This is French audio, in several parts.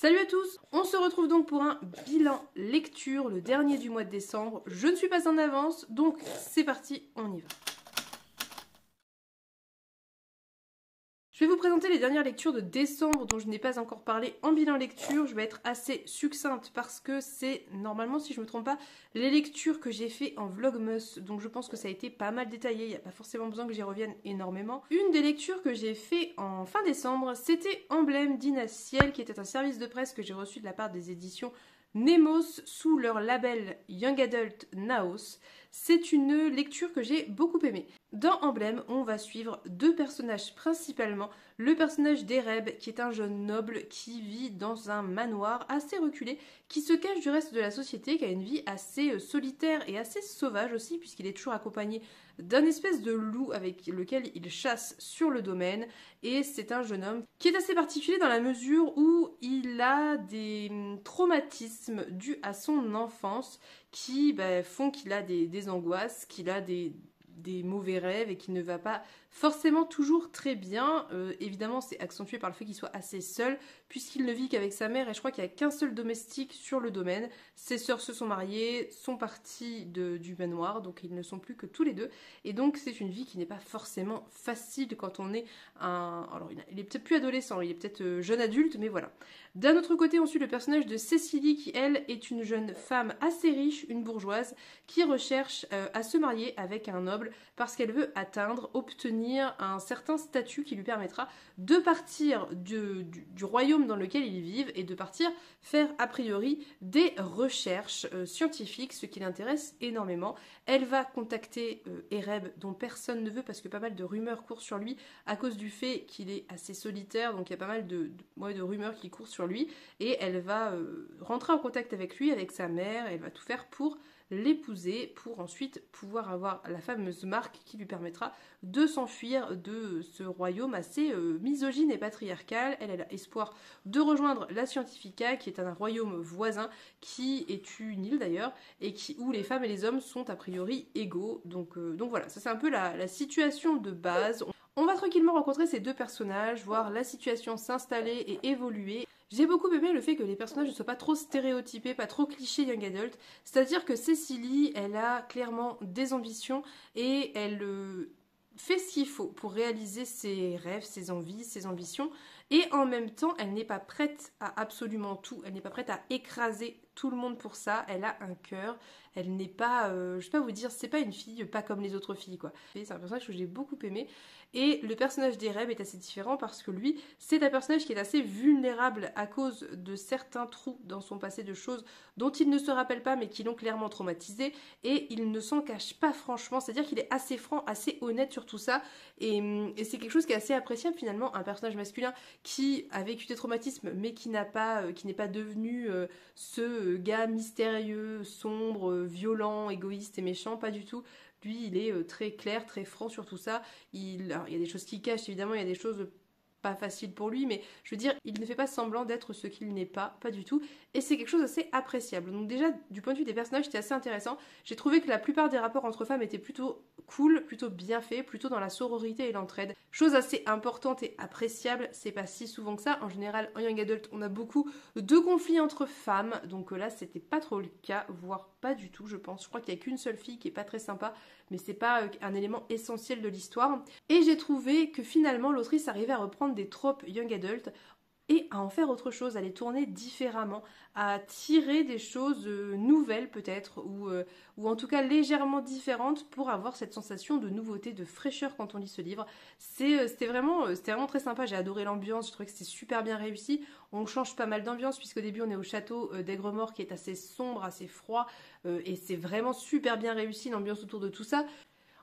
Salut à tous, on se retrouve donc pour un bilan lecture, le dernier du mois de décembre. Je ne suis pas en avance, donc c'est parti, on y va. Je vais vous présenter les dernières lectures de décembre dont je n'ai pas encore parlé en bilan lecture. Je vais être assez succincte parce que c'est, normalement si je ne me trompe pas, les lectures que j'ai fait en Vlogmas. Donc je pense que ça a été pas mal détaillé, il n'y a pas forcément besoin que j'y revienne énormément. Une des lectures que j'ai fait en fin décembre, c'était Emblème d'Inaciel, qui était un service de presse que j'ai reçu de la part des éditions Nemos sous leur label Young Adult Naos. C'est une lecture que j'ai beaucoup aimée. Dans Emblème, on va suivre deux personnages principalement. Le personnage d'Ereb, qui est un jeune noble qui vit dans un manoir assez reculé, qui se cache du reste de la société, qui a une vie assez solitaire et assez sauvage aussi, puisqu'il est toujours accompagné d'un espèce de loup avec lequel il chasse sur le domaine. Et c'est un jeune homme qui est assez particulier dans la mesure où il a des traumatismes dus à son enfance qui font qu'il a des angoisses, qu'il a des mauvais rêves et qu'il ne va pas forcément toujours très bien. Évidemment, c'est accentué par le fait qu'il soit assez seul, puisqu'il ne vit qu'avec sa mère, et je crois qu'il n'y a qu'un seul domestique sur le domaine. Ses sœurs se sont mariées, sont parties du manoir, donc ils ne sont plus que tous les deux. Et donc, c'est une vie qui n'est pas forcément facile quand on est un... Alors, il est peut-être plus adolescent, il est peut-être jeune adulte, mais voilà. D'un autre côté, on suit le personnage de Cécilie, qui, elle, est une jeune femme assez riche, une bourgeoise, qui recherche à se marier avec un noble parce qu'elle veut obtenir un certain statut qui lui permettra de partir du royaume dans lequel ils vivent et de partir faire a priori des recherches scientifiques, ce qui l'intéresse énormément. Elle va contacter Ereb, dont personne ne veut parce que pas mal de rumeurs courent sur lui à cause du fait qu'il est assez solitaire, donc il y a pas mal de rumeurs qui courent sur lui, et elle va rentrer en contact avec lui, avec sa mère, elle va tout faire pour l'épouser, pour ensuite pouvoir avoir la fameuse marque qui lui permettra de s'enfuir de ce royaume assez misogyne et patriarcal. Elle a espoir de rejoindre la Scientifica, qui est un royaume voisin, qui est une île d'ailleurs, et où les femmes et les hommes sont a priori égaux. Donc voilà, ça c'est un peu la situation de base. On va tranquillement rencontrer ces deux personnages, voir la situation s'installer et évoluer. J'ai beaucoup aimé le fait que les personnages ne soient pas trop stéréotypés, pas trop clichés young adult. C'est-à-dire que Cécilie, elle a clairement des ambitions et elle fait ce qu'il faut pour réaliser ses rêves, ses envies, ses ambitions. Et en même temps, elle n'est pas prête à absolument tout. Elle n'est pas prête à écraser tout le monde pour ça. Elle a un cœur. Elle n'est pas, je sais pas vous dire, c'est pas une fille pas comme les autres filles, quoi. C'est un personnage que j'ai beaucoup aimé. Et le personnage d'Ereb est assez différent parce que lui, c'est un personnage qui est assez vulnérable à cause de certains trous dans son passé, de choses dont il ne se rappelle pas mais qui l'ont clairement traumatisé. Et il ne s'en cache pas franchement. C'est-à-dire qu'il est assez franc, assez honnête sur tout ça. Et c'est quelque chose qui est assez appréciable finalement. Un personnage masculin qui a vécu des traumatismes mais qui n'est pas devenu ce gars mystérieux, sombre, violent, égoïste et méchant, pas du tout. Lui, il est très clair, très franc sur tout ça. Alors, il y a des choses qu'il cache, évidemment, il y a des choses pas faciles pour lui, mais je veux dire, il ne fait pas semblant d'être ce qu'il n'est pas du tout. Et c'est quelque chose d'assez appréciable. Donc déjà, du point de vue des personnages, c'était assez intéressant. J'ai trouvé que la plupart des rapports entre femmes étaient plutôt cool, plutôt bien faits, plutôt dans la sororité et l'entraide. Chose assez importante et appréciable, c'est pas si souvent que ça. En général, en young adult, on a beaucoup de conflits entre femmes, donc là, c'était pas trop le cas, voire pas du tout, je pense. Je crois qu'il y a qu'une seule fille qui est pas très sympa, mais c'est pas un élément essentiel de l'histoire. Et j'ai trouvé que finalement, l'autrice arrivait à reprendre des tropes young adult et à en faire autre chose, à les tourner différemment, à tirer des choses nouvelles peut-être, ou en tout cas légèrement différentes pour avoir cette sensation de nouveauté, de fraîcheur quand on lit ce livre. C'était vraiment très sympa, j'ai adoré l'ambiance, je trouvais que c'était super bien réussi. On change pas mal d'ambiance puisqu'au début on est au château d'Aigre-Mort qui est assez sombre, assez froid, et c'est vraiment super bien réussi l'ambiance autour de tout ça.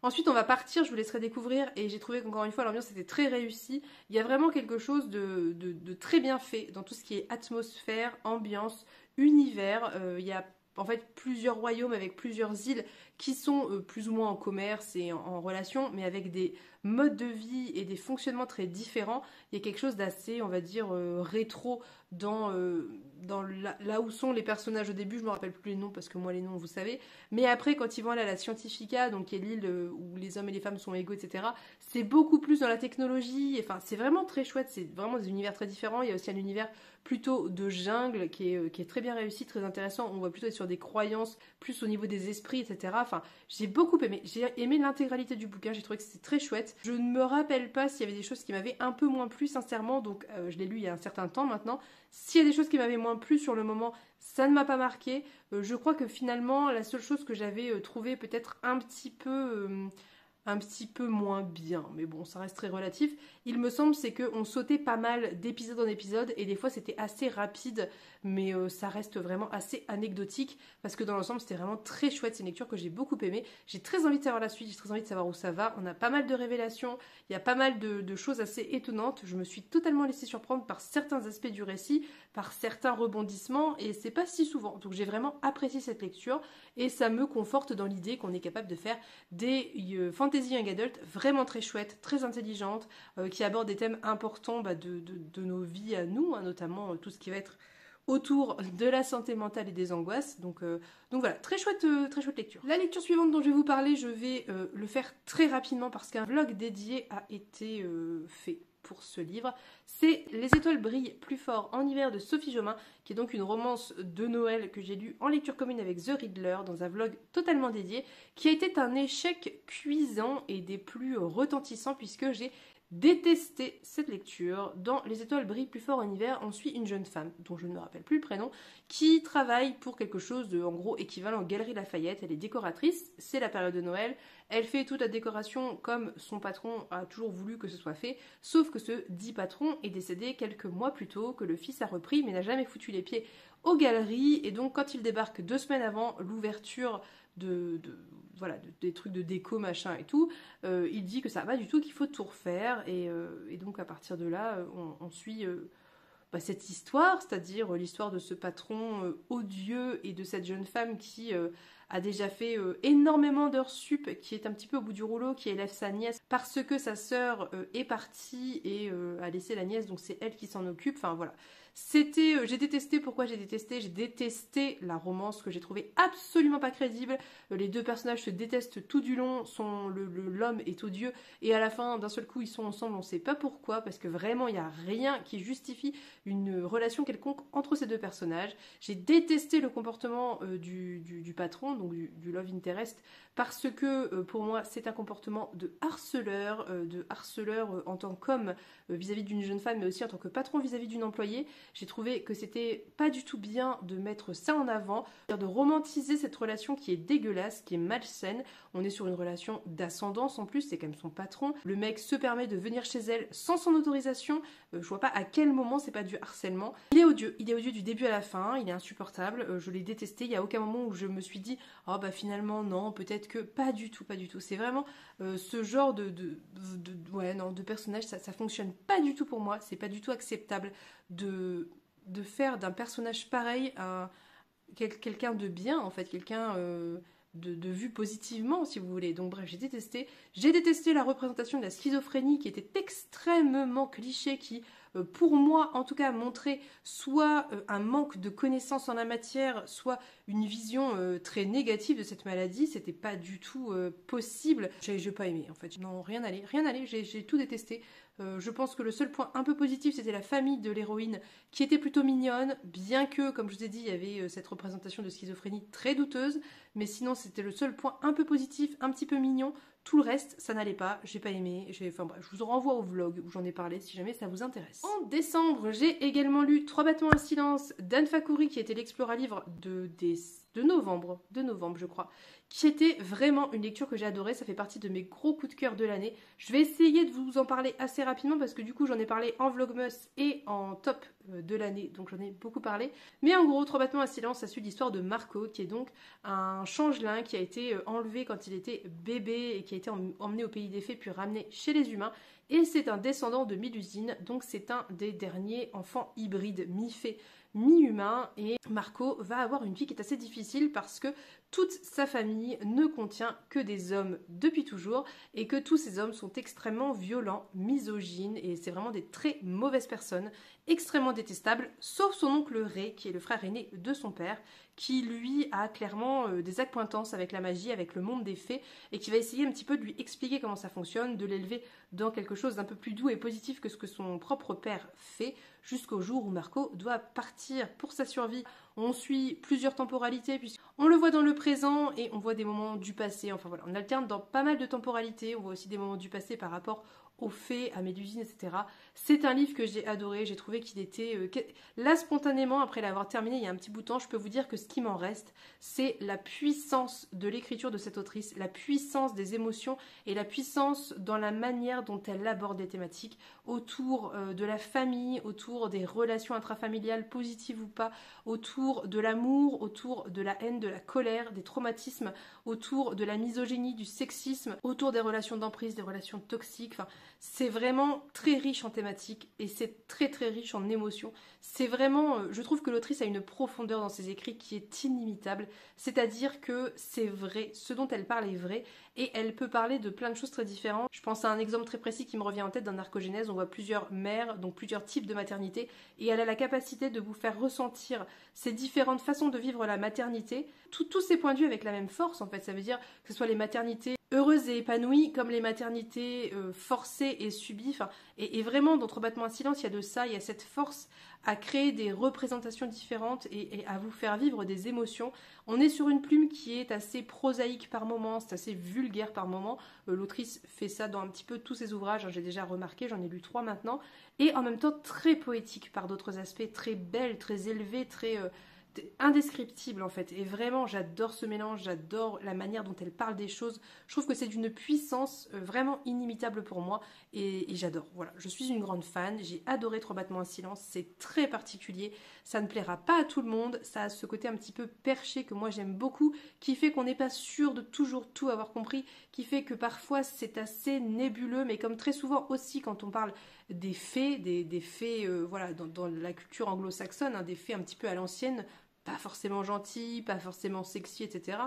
Ensuite, on va partir, je vous laisserai découvrir, et j'ai trouvé qu'encore une fois, l'ambiance était très réussie. Il y a vraiment quelque chose de très bien fait dans tout ce qui est atmosphère, ambiance, univers. Il y a en fait plusieurs royaumes avec plusieurs îles qui sont plus ou moins en commerce et en relation, mais avec des modes de vie et des fonctionnements très différents. Il y a quelque chose d'assez, on va dire, rétro là où sont les personnages au début, je me rappelle plus les noms parce que moi les noms vous savez, mais après quand ils vont aller à la Scientifica, donc qui est l'île où les hommes et les femmes sont égaux, etc., c'est beaucoup plus dans la technologie, enfin c'est vraiment très chouette, c'est vraiment des univers très différents. Il y a aussi un univers plutôt de jungle qui est très bien réussi, très intéressant, on va plutôt être sur des croyances, plus au niveau des esprits, etc. Enfin, j'ai beaucoup aimé, j'ai aimé l'intégralité du bouquin, j'ai trouvé que c'était très chouette. Je ne me rappelle pas s'il y avait des choses qui m'avaient un peu moins plu sincèrement, donc je l'ai lu il y a un certain temps maintenant. S'il y a des choses qui m'avaient moins plu sur le moment, ça ne m'a pas marqué. Je crois que finalement, la seule chose que j'avais trouvé peut-être un petit peu moins bien, mais bon, ça reste très relatif. Il me semble, c'est qu'on sautait pas mal d'épisode en épisode, et des fois c'était assez rapide, mais ça reste vraiment assez anecdotique, parce que dans l'ensemble c'était vraiment très chouette, c'est une lecture que j'ai beaucoup aimée. J'ai très envie de savoir la suite, j'ai très envie de savoir où ça va, on a pas mal de révélations, il y a pas mal de choses assez étonnantes, je me suis totalement laissée surprendre par certains aspects du récit, par certains rebondissements, et c'est pas si souvent, donc j'ai vraiment apprécié cette lecture, et ça me conforte dans l'idée qu'on est capable de faire des fantasy young adult vraiment très chouettes, très intelligentes, qui abordent des thèmes importants de nos vies à nous, hein, notamment tout ce qui va être autour de la santé mentale et des angoisses. Donc voilà, très chouette lecture. La lecture suivante dont je vais vous parler, je vais le faire très rapidement parce qu'un vlog dédié a été fait pour ce livre. C'est Les étoiles brillent plus fort en hiver de Sophie Jomain, qui est donc une romance de Noël que j'ai lue en lecture commune avec The Riddler dans un vlog totalement dédié, qui a été un échec cuisant et des plus retentissants puisque j'ai détesté cette lecture. Dans Les étoiles brillent plus fort en hiver, on suit une jeune femme, dont je ne me rappelle plus le prénom, qui travaille pour quelque chose de, en gros, équivalent aux Galeries Lafayette. Elle est décoratrice, c'est la période de Noël, elle fait toute la décoration comme son patron a toujours voulu que ce soit fait, sauf que ce dit patron est décédé quelques mois plus tôt, que le fils a repris mais n'a jamais foutu les pieds aux galeries, et donc quand il débarque 2 semaines avant l'ouverture des trucs de déco machin et tout, il dit que ça va pas du tout, qu'il faut tout refaire, et donc à partir de là on suit cette histoire, c'est-à-dire l'histoire de ce patron odieux et de cette jeune femme qui a déjà fait énormément d'heures sup, qui est un petit peu au bout du rouleau, qui élève sa nièce parce que sa sœur est partie et a laissé la nièce, donc c'est elle qui s'en occupe, enfin voilà. J'ai détesté, pourquoi j'ai détesté la romance que j'ai trouvée absolument pas crédible. Les deux personnages se détestent tout du long, l'homme est odieux, et à la fin d'un seul coup ils sont ensemble, on sait pas pourquoi, parce que vraiment il n'y a rien qui justifie une relation quelconque entre ces deux personnages. J'ai détesté le comportement du patron, donc du love interest, parce que pour moi c'est un comportement de harceleur en tant qu'homme vis-à-vis d'une jeune femme, mais aussi en tant que patron vis-à-vis d'une employée. J'ai trouvé que c'était pas du tout bien de mettre ça en avant, de romantiser cette relation qui est dégueulasse, qui est malsaine. On est sur une relation d'ascendance en plus, c'est quand même son patron. Le mec se permet de venir chez elle sans son autorisation. Je vois pas à quel moment c'est pas du harcèlement. Il est odieux du début à la fin, il est insupportable, je l'ai détesté. Il y a aucun moment où je me suis dit oh bah finalement non, peut-être que pas du tout. C'est vraiment ce genre de personnage, ça fonctionne pas du tout pour moi, c'est pas du tout acceptable de faire d'un personnage pareil quelqu'un de bien, en fait, quelqu'un de vu positivement, si vous voulez. Donc bref, j'ai détesté la représentation de la schizophrénie qui était extrêmement cliché, qui pour moi en tout cas montrait soit un manque de connaissances en la matière, soit une vision très négative de cette maladie. C'était pas du tout possible. J'ai pas aimé en fait, non, rien allait, j'ai tout détesté. Je pense que le seul point un peu positif, c'était la famille de l'héroïne, qui était plutôt mignonne, bien que, comme je vous ai dit, il y avait cette représentation de schizophrénie très douteuse, mais sinon c'était le seul point un peu positif, un petit peu mignon. Tout le reste, ça n'allait pas, j'ai pas aimé, enfin bref, je vous renvoie au vlog où j'en ai parlé si jamais ça vous intéresse. En décembre, j'ai également lu 3 battements à silence d'Anne Fakouri, qui était l'explora-livre de novembre, je crois, qui était vraiment une lecture que j'ai adorée. Ça fait partie de mes gros coups de cœur de l'année. Je vais essayer de vous en parler assez rapidement parce que du coup j'en ai parlé en vlogmas et en top de l'année, donc j'en ai beaucoup parlé. Mais en gros, 3 battements à silence, ça suit l'histoire de Marco, qui est donc un changelin qui a été enlevé quand il était bébé et qui a été emmené au pays des fées puis ramené chez les humains, et c'est un descendant de Mélusine, donc c'est un des derniers enfants hybrides mi-fée, mi-humain, et Marco va avoir une vie qui est assez difficile parce que toute sa famille ne contient que des hommes depuis toujours et que tous ces hommes sont extrêmement violents, misogynes et c'est vraiment des très mauvaises personnes, extrêmement détestables, sauf son oncle Ray qui est le frère aîné de son père, qui lui a clairement des accointances avec la magie, avec le monde des fées et qui va essayer un petit peu de lui expliquer comment ça fonctionne, de l'élever dans quelque chose d'un peu plus doux et positif que ce que son propre père fait, jusqu'au jour où Marco doit partir pour sa survie. On suit plusieurs temporalités, puisqu'on le voit dans le présent et on voit des moments du passé. Enfin voilà, on alterne dans pas mal de temporalités. On voit aussi des moments du passé par rapport aux fées, à Mélusine, etc. C'est un livre que j'ai adoré. J'ai trouvé qu'il était... Là, spontanément, après l'avoir terminé il y a un petit bout de temps, je peux vous dire que ce qui m'en reste, c'est la puissance de l'écriture de cette autrice, la puissance des émotions et la puissance dans la manière dont elle aborde les thématiques autour de la famille, autour des relations intrafamiliales, positives ou pas, autour de l'amour, autour de la haine, de la colère, des traumatismes, autour de la misogynie, du sexisme, autour des relations d'emprise, des relations toxiques. Enfin, c'est vraiment très riche en thématiques et c'est très très riche en émotions. C'est vraiment, je trouve que l'autrice a une profondeur dans ses écrits qui est inimitable, c'est-à-dire que c'est vrai, ce dont elle parle est vrai et elle peut parler de plein de choses très différentes. Je pense à un exemple très précis qui me revient en tête d'un narcogénèse, on voit plusieurs mères, donc plusieurs types de maternité et elle a la capacité de vous faire ressentir ces différentes façons de vivre la maternité, tous ces points de vue avec la même force en fait, ça veut dire que ce soit les maternités heureuses et épanouies comme les maternités forcées et subies, enfin, et vraiment dans Battements à silence il y a de ça, il y a cette force à créer des représentations différentes et à vous faire vivre des émotions. On est sur une plume qui est assez prosaïque par moments, c'est assez vulgaire par moments. L'autrice fait ça dans un petit peu tous ses ouvrages, hein, j'ai déjà remarqué, j'en ai lu 3 maintenant, et en même temps très poétique par d'autres aspects, très belle, très élevée, très indescriptible en fait. Et vraiment, j'adore ce mélange, j'adore la manière dont elle parle des choses. Je trouve que c'est d'une puissance vraiment inimitable pour moi et j'adore. Voilà, je suis une grande fan. J'ai adoré 3 battements à silence. C'est très particulier. Ça ne plaira pas à tout le monde. Ça a ce côté un petit peu perché que moi j'aime beaucoup, qui fait qu'on n'est pas sûr de toujours tout avoir compris, qui fait que parfois c'est assez nébuleux, mais comme très souvent aussi quand on parle des fées, des fées voilà, dans la culture anglo-saxonne, hein, des fées un petit peu à l'ancienne, pas forcément gentil, pas forcément sexy, etc.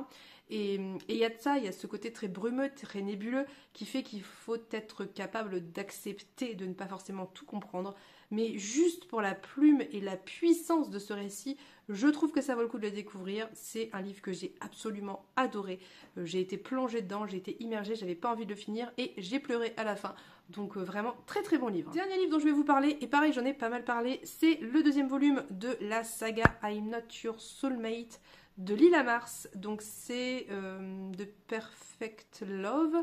Et il y a de ça, il y a ce côté très brumeux, très nébuleux, qui fait qu'il faut être capable d'accepter de ne pas forcément tout comprendre. Mais juste pour la plume et la puissance de ce récit, je trouve que ça vaut le coup de le découvrir. C'est un livre que j'ai absolument adoré. J'ai été plongée dedans, j'ai été immergée, j'avais pas envie de le finir et j'ai pleuré à la fin. Donc vraiment très très bon livre. Dernier livre dont je vais vous parler, et pareil j'en ai pas mal parlé, c'est le 2e volume de la saga I'm Not Your Soulmate de Lila Mars. Donc c'est The Perfect Love,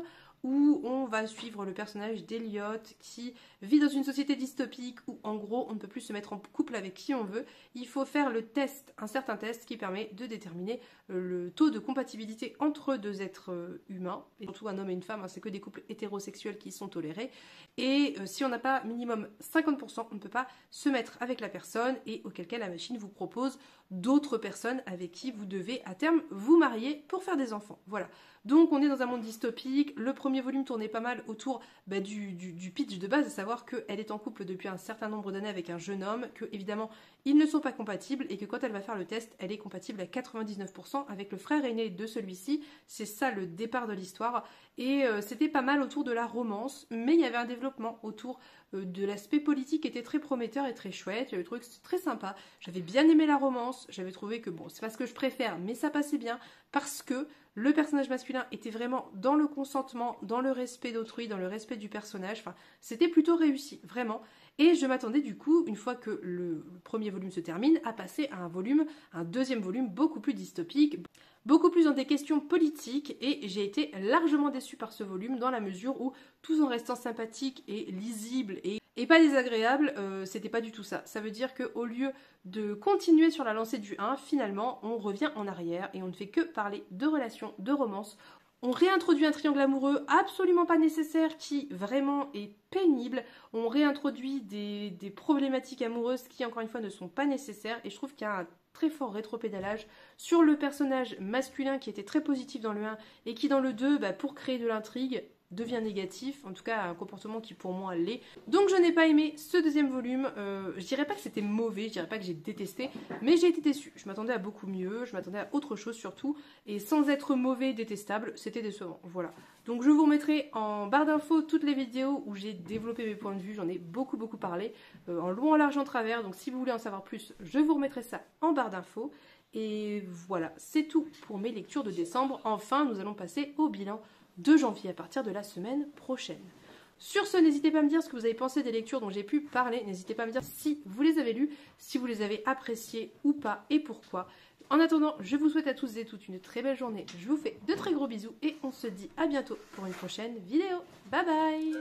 où on va suivre le personnage d'Eliot qui vit dans une société dystopique où en gros on ne peut plus se mettre en couple avec qui on veut. Il faut faire le test, un certain test qui permet de déterminer le taux de compatibilité entre 2 êtres humains, et surtout un homme et une femme, hein, c'est que des couples hétérosexuels qui sont tolérés. Et si on n'a pas minimum 50%, on ne peut pas se mettre avec la personne et auquel cas la machine vous propose d'autres personnes avec qui vous devez à terme vous marier pour faire des enfants. Voilà. Donc on est dans un monde dystopique. Le 1er volume tournait pas mal autour du pitch de base, à savoir qu'elle est en couple depuis un certain nombre d'années avec un jeune homme, que évidemment ils ne sont pas compatibles et que quand elle va faire le test, elle est compatible à 99% avec le frère aîné de celui-ci. C'est ça le départ de l'histoire. Et c'était pas mal autour de la romance, mais il y avait un développement autour de l'aspect politique qui était très prometteur et très chouette. J'avais trouvé que c'était très sympa. J'avais bien aimé la romance. J'avais trouvé que bon, c'est pas ce que je préfère, mais ça passait bien parce que le personnage masculin était vraiment dans le consentement, dans le respect d'autrui, dans le respect du personnage. Enfin, c'était plutôt réussi, vraiment. Et je m'attendais du coup, une fois que le 1er volume se termine, à passer à un 2e volume beaucoup plus dystopique, beaucoup plus dans des questions politiques, et j'ai été largement déçue par ce volume dans la mesure où, tout en restant sympathique et lisible et pas désagréable, c'était pas du tout ça. Ça veut dire qu'au lieu de continuer sur la lancée du 1, finalement on revient en arrière et on ne fait que parler de relations, de romance. On réintroduit un triangle amoureux absolument pas nécessaire qui vraiment est pénible. On réintroduit des problématiques amoureuses qui encore une fois ne sont pas nécessaires, et je trouve qu'il y a un très fort rétropédalage sur le personnage masculin qui était très positif dans le 1 et qui dans le 2, pour créer de l'intrigue, devient négatif, en tout cas un comportement qui pour moi l'est. Donc je n'ai pas aimé ce deuxième volume, je dirais pas que c'était mauvais, je dirais pas que j'ai détesté, mais j'ai été déçue. Je m'attendais à beaucoup mieux, je m'attendais à autre chose surtout, et sans être mauvais, détestable, c'était décevant, voilà. Donc je vous remettrai en barre d'infos toutes les vidéos où j'ai développé mes points de vue, j'en ai beaucoup parlé, en long, en large, en travers, donc si vous voulez en savoir plus, je vous remettrai ça en barre d'infos. Et voilà, c'est tout pour mes lectures de décembre. Enfin, nous allons passer au bilan de janvier à partir de la semaine prochaine. Sur ce, n'hésitez pas à me dire ce que vous avez pensé des lectures dont j'ai pu parler. N'hésitez pas à me dire si vous les avez lues, si vous les avez appréciées ou pas et pourquoi. En attendant, je vous souhaite à tous et toutes une très belle journée. Je vous fais de très gros bisous et on se dit à bientôt pour une prochaine vidéo. Bye bye!